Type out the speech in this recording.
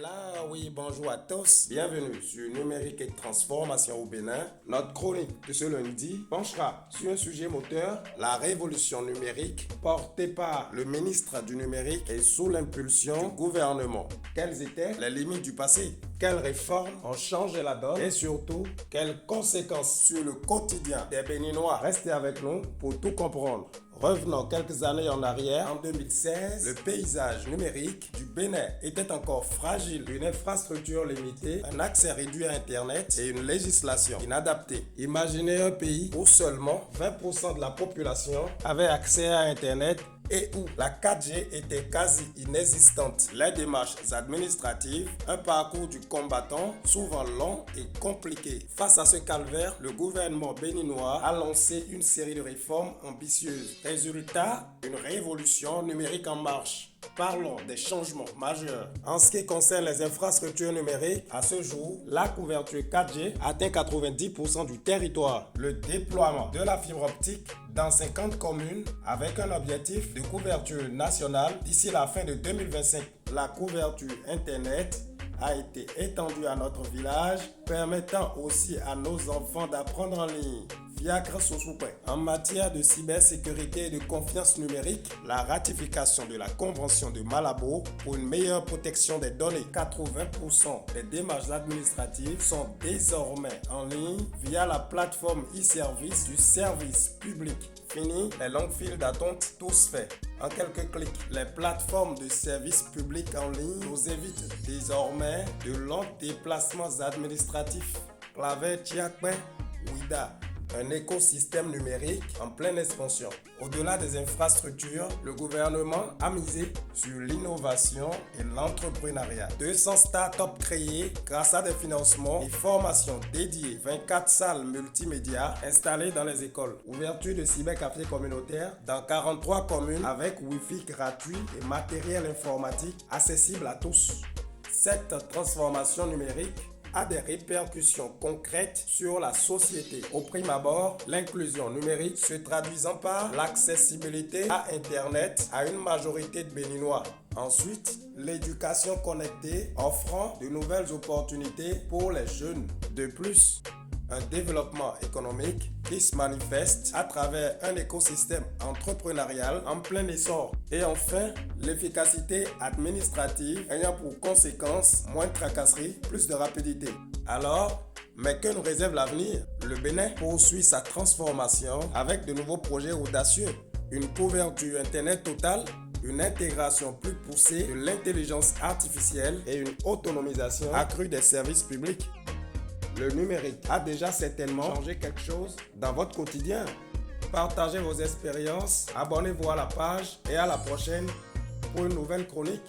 Là, oui, bonjour à tous. Bienvenue sur Numérique et Transformation au Bénin. Notre chronique de ce lundi penchera sur un sujet moteur, la révolution numérique, portée par le ministre du Numérique et sous l'impulsion du gouvernement. Quelles étaient les limites du passé? Quelles réformes ont changé la donne? Et surtout, quelles conséquences sur le quotidien des Béninois? Restez avec nous pour tout comprendre. Revenons quelques années en arrière, en 2016, le paysage numérique du Bénin était encore fragile, une infrastructure limitée, un accès réduit à Internet et une législation inadaptée. Imaginez un pays où seulement 20% de la population avait accès à Internet et où la 4G était quasi inexistante. Les démarches administratives, un parcours du combattant souvent long et compliqué. Face à ce calvaire, le gouvernement béninois a lancé une série de réformes ambitieuses. Résultat, une révolution numérique en marche. Parlons des changements majeurs. En ce qui concerne les infrastructures numériques, à ce jour, la couverture 4G atteint 90% du territoire. Le déploiement de la fibre optique dans 50 communes avec un objectif de couverture nationale d'ici la fin de 2025. La couverture Internet a été étendue à notre village, permettant aussi à nos enfants d'apprendre en ligne. Fiacre Sosoupe. En matière de cybersécurité et de confiance numérique, la ratification de la Convention de Malabo pour une meilleure protection des données. 80% des démarches administratives sont désormais en ligne via la plateforme e-service du service public. Fini les longues files d'attente, tous faits. En quelques clics, les plateformes de services publics en ligne nous évitent désormais de longs déplacements administratifs. Clavet Tiakpe, Ouida. Un écosystème numérique en pleine expansion. Au-delà des infrastructures, le gouvernement a misé sur l'innovation et l'entrepreneuriat. 200 startups créées grâce à des financements et formations dédiées. 24 salles multimédia installées dans les écoles. Ouverture de cybercafés communautaires dans 43 communes avec Wi-Fi gratuit et matériel informatique accessible à tous. Cette transformation numérique a des répercussions concrètes sur la société. Au prime abord, l'inclusion numérique se traduisant par l'accessibilité à Internet à une majorité de Béninois. Ensuite, l'éducation connectée offrant de nouvelles opportunités pour les jeunes. De plus, un développement économique qui se manifeste à travers un écosystème entrepreneurial en plein essor. Et enfin, l'efficacité administrative ayant pour conséquence moins de tracasseries, plus de rapidité. Alors, mais que nous réserve l'avenir? Le Bénin poursuit sa transformation avec de nouveaux projets audacieux. Une couverture Internet totale, une intégration plus poussée de l'intelligence artificielle et une autonomisation accrue des services publics. Le numérique a déjà certainement changé quelque chose dans votre quotidien. Partagez vos expériences, abonnez-vous à la page et à la prochaine pour une nouvelle chronique.